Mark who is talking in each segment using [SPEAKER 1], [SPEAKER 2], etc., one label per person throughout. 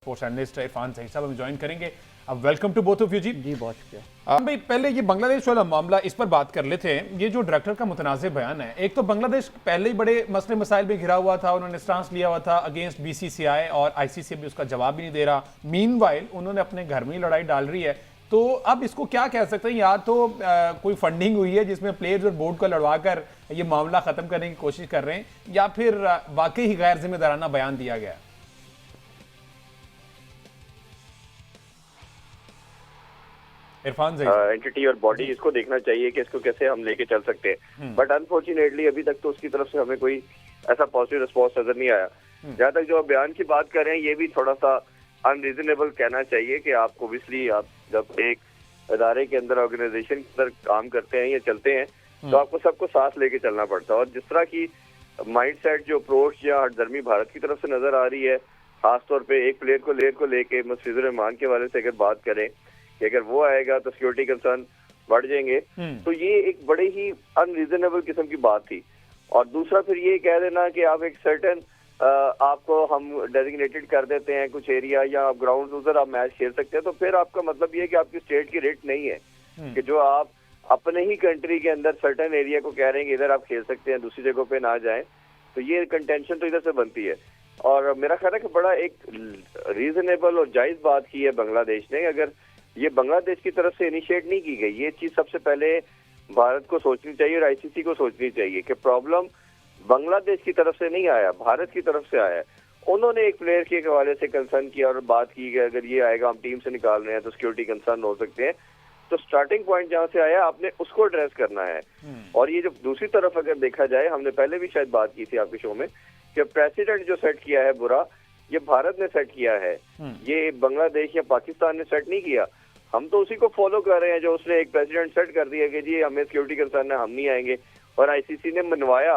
[SPEAKER 1] Sports analyst Irfan Saeed साहब हमें join करेंगे। अब welcome to both of you ji.
[SPEAKER 2] बहुत शुक्रिया।
[SPEAKER 1] भाई पहले ये बांग्लादेश वाला मामला इस पर बात कर लेते हैं। ये जो डायरेक्टर का मुतनाज़िब बयान है, एक तो बांग्लादेश पहले ही बड़े मसले मसाइल में घिरा हुआ था, उन्होंने स्टांस लिया हुआ था अगेंस्ट बीसीसीआई और आईसीसी भी उसका जवाब भी नहीं दे रहा। मीनवाइल उन्होंने अपने घर में ही लड़ाई डाल रही है। तो अब इसको क्या कह सकते हैं, या तो कोई फंडिंग हुई है जिसमें प्लेयर्स और बोर्ड को लड़वा कर ये मामला खत्म करने की कोशिश कर रहे हैं, या फिर वाकई ही गैर जिम्मेदाराना बयान दिया गया है। इरफान
[SPEAKER 3] एंटिटी और बॉडी इसको देखना चाहिए कि इसको कैसे हम लेके चल सकते हैं। बट अनफॉर्चुनेटली अभी तक तो उसकी तरफ से हमें कोई ऐसा पॉजिटिव रिस्पॉन्स नजर नहीं आया। जहाँ तक जो आप बयान की बात कर रहे हैं, ये भी थोड़ा सा अनरीजनेबल कहना चाहिए कि आपको ओब्वियसली आप जब एक इदारे के अंदर, ऑर्गेनाइजेशन के अंदर काम करते हैं या चलते हैं, तो आपको सबको साथ लेके चलना पड़ता है। और जिस तरह की माइंडसेट जो अप्रोच या हटधर्मी भारत की तरफ से नजर आ रही है, खासतौर पे एक प्लेयर को लेके मुस्तफिजुर रहमान के वाले से अगर बात करें कि अगर वो आएगा तो सिक्योरिटी कंसर्न बढ़ जाएंगे, तो ये एक बड़े ही अनरीजनेबल किस्म की बात थी। और दूसरा फिर ये कह देना कि आप एक सर्टेन आपको हम डेजिग्नेटेड कर देते हैं कुछ एरिया या आप ग्राउंड उधर आप मैच खेल सकते हैं, तो फिर आपका मतलब ये है कि आपकी स्टेट की रेट नहीं है कि जो आप अपने ही कंट्री के अंदर सर्टेन एरिया को कह रहे हैं कि इधर आप खेल सकते हैं, दूसरी जगह पे ना जाएं। तो ये कंटेंशन तो इधर से बनती है। और मेरा ख्याल है कि बड़ा एक रीजनेबल और जायज बात की है बांग्लादेश ने। अगर ये बांग्लादेश की तरफ से इनिशिएट नहीं की गई, ये चीज सबसे पहले भारत को सोचनी चाहिए और आईसीसी को सोचनी चाहिए कि प्रॉब्लम बांग्लादेश की तरफ से नहीं आया, भारत की तरफ से आया। उन्होंने एक प्लेयर के हवाले से कंसर्न किया और बात की कि अगर ये आएगा हम टीम से निकाल रहे हैं तो सिक्योरिटी कंसर्न हो सकते हैं। तो स्टार्टिंग पॉइंट जहाँ से आया आपने उसको एड्रेस करना है। और ये जो दूसरी तरफ अगर देखा जाए, हमने पहले भी शायद बात की थी आपके शो में कि प्रेसिडेंट जो सेट किया है बुरा, ये भारत ने सेट किया है, ये बांग्लादेश या पाकिस्तान ने सेट नहीं किया। हम तो उसी को फॉलो कर रहे हैं जो उसने एक प्रेसिडेंट सेट कर दिया कि जी हमें सिक्योरिटी कंसर्न है, हम नहीं आएंगे। और आईसीसी ने मनवाया,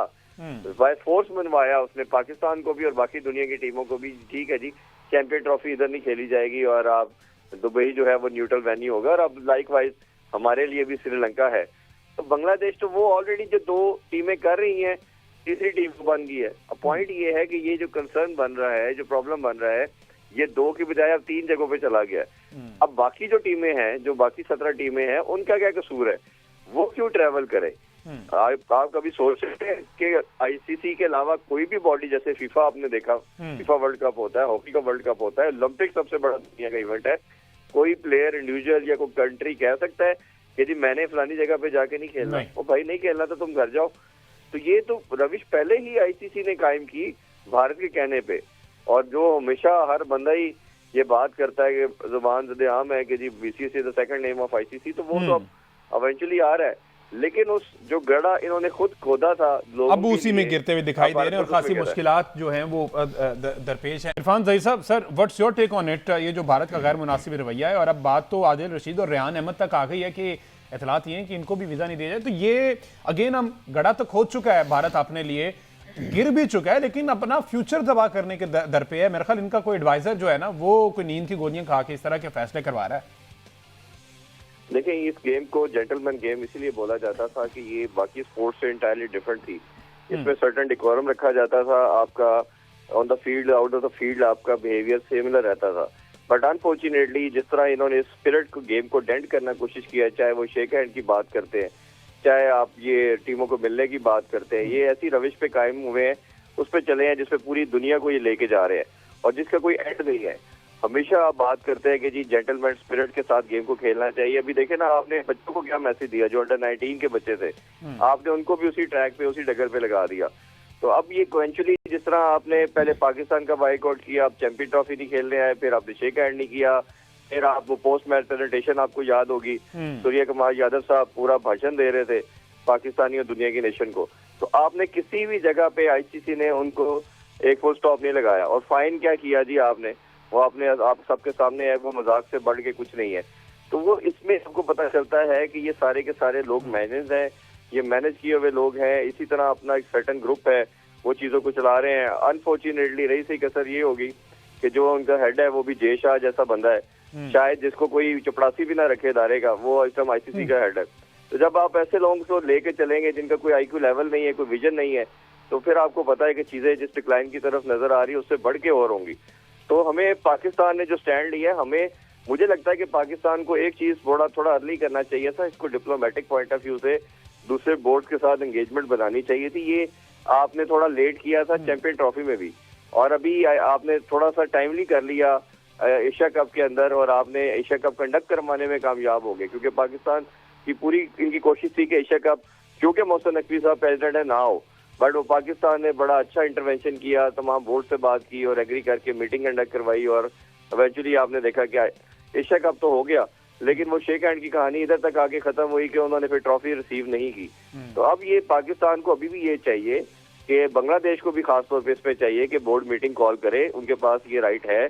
[SPEAKER 3] बाय फोर्स मनवाया उसने पाकिस्तान को भी और बाकी दुनिया की टीमों को भी। ठीक है जी, चैंपियन ट्रॉफी इधर नहीं खेली जाएगी और आप दुबई जो है वो न्यूट्रल वेन्यू होगा। और अब लाइकवाइज हमारे लिए भी श्रीलंका है। तो बांग्लादेश तो वो ऑलरेडी जो दो टीमें कर रही हैं, तीसरी टीम बन गई है। अब पॉइंट ये है कि ये जो कंसर्न बन रहा है, जो प्रॉब्लम बन रहा है, ये दो की बजाय अब 3 जगहों पे चला गया। अब बाकी जो टीमें हैं, जो बाकी 17 टीमें हैं, उनका क्या कसूर है? वो क्यों ट्रेवल करे? आप कभी सोच सकते हैं कि आईसीसी के अलावा कोई भी बॉडी, जैसे फीफा आपने देखा, फीफा वर्ल्ड कप होता है, हॉकी का वर्ल्ड कप होता है, ओलंपिक सबसे बड़ा दुनिया का इवेंट है, कोई प्लेयर, इंडिविजुअल या कोई कंट्री कह सकता है कि जी मैंने फलानी जगह पे जाके नहीं खेलना? वो भाई नहीं खेलना तो तुम घर जाओ। तो ये तो रविश पहले ही आईसीसी ने कायम की भारत के कहने पे। और जो हमेशा हर बंदा ही ये बात करता है कि जुबान ज़दे आम है कि जी BCCI the second name of ICC, तो वो तो अब इवेंचुअली आ रहा है। लेकिन उस जो गड़ा इन्होंने खुद खोदा था,
[SPEAKER 1] अब उसी में गिरते हुए दिखाई दे रहे हैं और खासी मुश्किलात जो हैं वो दरपेश हैं। इरफान सईद साहब, sir what's your take on it? ये जो भारत का गैर मुनासिब रवैया है, और अब बात तो आदिल रशीद और रेहान अहमद तक आ गई है कि इतलात ये हैं कि इनको भी वीजा नहीं दिया जाए। तो ये अगेन हम गड़ा तो खोद चुका है भारत अपने लिए, गिर भी चुका है, लेकिन अपना फ्यूचर तबाह करने के दर पे है। मेरे ख्याल इनका कोई एडवाइजर जो है ना, वो कोई नींद की गोलियां खा के इस तरह के फैसले करवा रहा है।
[SPEAKER 3] देखिए, इस गेम को जेंटलमैन गेम इसीलिए बोला जाता था कि ये बाकी स्पोर्ट्स से इंटायरली डिफरेंट थी। इसमें सर्टेन डिकोरम रखा जाता था, आपका on the field, out of the field आपका बिहेवियर सिमिलर रहता था। बट अनफॉर्चुनेटली जिस तरह इन्होंने स्पिरिट को, गेम को डेंट करना कोशिश किया, चाहे वो शेक हैंड की बात करते हैं, चाहे आप ये टीमों को मिलने की बात करते हैं, ये ऐसी रविश पे कायम हुए हैं, उस पर चले हैं जिसपे पूरी दुनिया को ये लेके जा रहे हैं और जिसका कोई एंड नहीं है। हमेशा आप बात करते हैं कि जी जेंटलमैन स्पिरिट के साथ गेम को खेलना चाहिए। अभी देखे ना आपने बच्चों को क्या मैसेज दिया, जो अंडर 19 के बच्चे थे, आपने उनको भी उसी ट्रैक पे, उसी डगर पे लगा दिया। तो अब ये इवेंचुअली जिस तरह आपने पहले पाकिस्तान का बाइकआउट किया, आप चैंपियन ट्रॉफी नहीं खेलने आए, फिर आपने शेक हैंड नहीं किया, फिर आप वो पोस्ट मैच प्रेजेंटेशन आपको याद होगी, सूर्य कुमार यादव साहब पूरा भाषण दे रहे थे पाकिस्तानी और दुनिया की नेशन को। तो आपने किसी भी जगह पे आईसीसी ने उनको एक फुल स्टॉप नहीं लगाया। और फाइन क्या किया जी आपने, वो आपने आप सबके सामने है, वो मजाक से बढ़ के कुछ नहीं है। तो वो इसमें सबको पता चलता है कि ये सारे के सारे लोग मैनेज हैं, ये मैनेज किए हुए लोग हैं। इसी तरह अपना एक सर्टन ग्रुप है, वो चीजों को चला रहे हैं। अनफॉर्चुनेटली रही सी कसर ये होगी कि जो उनका हेड है वो भी जय शाह जैसा बंदा है, शायद जिसको कोई चपड़ासी भी ना रखे इदारे का, वो इस टाइम आईसीसी का हेड है। तो जब आप ऐसे लोगों को लेके चलेंगे जिनका कोई आईक्यू लेवल नहीं है, कोई विजन नहीं है, तो फिर आपको पता है कि चीजें जिस डिक्लाइन की तरफ नजर आ रही है उससे बढ़ के और होंगी। तो हमें पाकिस्तान ने जो स्टैंड लिया है, हमें मुझे लगता है कि पाकिस्तान को एक चीज थोड़ा अर्ली करना चाहिए था। इसको डिप्लोमेटिक पॉइंट ऑफ व्यू से दूसरे बोर्ड के साथ एंगेजमेंट बनानी चाहिए थी। ये आपने थोड़ा लेट किया था चैंपियन ट्रॉफी में भी, और अभी आपने थोड़ा सा टाइमली कर लिया एशिया कप के अंदर, और आपने एशिया कप कंडक्ट करवाने में कामयाब हो गए, क्योंकि पाकिस्तान की पूरी इनकी कोशिश थी कि एशिया कप, क्योंकि मोहसिन नकवी साहब प्रेसिडेंट है, ना हो, बट वो पाकिस्तान ने बड़ा अच्छा इंटरवेंशन किया, तमाम बोर्ड से बात की और एग्री करके मीटिंग कंडक्ट करवाई, और इवेंचुअली आपने देखा कि एशिया कप तो हो गया, लेकिन वो शेक हैंड की कहानी इधर तक आके खत्म हुई कि उन्होंने फिर ट्रॉफी रिसीव नहीं की। तो अब ये पाकिस्तान को अभी भी ये चाहिए कि बांग्लादेश को भी खासतौर पर इस पे चाहिए कि बोर्ड मीटिंग कॉल करे, उनके पास ये राइट है,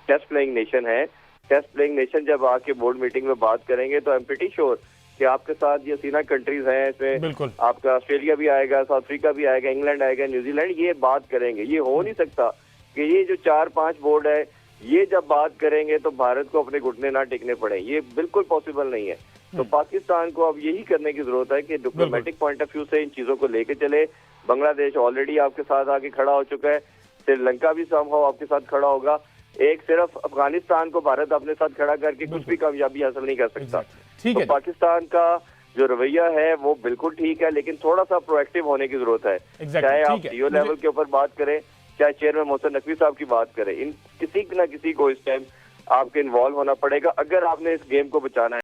[SPEAKER 3] टेस्ट प्लेइंग नेशन है। टेस्ट प्लेइंग नेशन जब आके बोर्ड मीटिंग में बात करेंगे तो आई एम प्रीटी श्योर कि आपके साथ ये सीना कंट्रीज हैं, इसमें आपका ऑस्ट्रेलिया भी आएगा, साउथ अफ्रीका भी आएगा, इंग्लैंड आएगा, न्यूजीलैंड, ये बात करेंगे। ये हो नहीं सकता कि ये जो 4-5 बोर्ड है ये जब बात करेंगे तो भारत को अपने घुटने ना टेकने पड़े, ये बिल्कुल पॉसिबल नहीं है। तो पाकिस्तान को अब यही करने की जरूरत है कि डिप्लोमेटिक पॉइंट ऑफ व्यू से इन चीजों को लेके चले। बांग्लादेश ऑलरेडी आपके साथ आके खड़ा हो चुका है, श्रीलंका भी संभव आपके साथ खड़ा होगा। एक सिर्फ अफगानिस्तान को भारत अपने साथ खड़ा करके कुछ भी कामयाबी हासिल नहीं कर सकता।
[SPEAKER 1] ठीक है,
[SPEAKER 3] तो पाकिस्तान का जो रवैया है वो बिल्कुल ठीक है, लेकिन थोड़ा सा प्रोएक्टिव होने की जरूरत है। चाहे आप सीईओ लेवल के ऊपर बात करें, चाहे चेयरमैन मोहसिन नकवी साहब की बात करें, इन किसी न किसी को इस टाइम आपके इन्वॉल्व होना पड़ेगा अगर आपने इस गेम को बचाना है।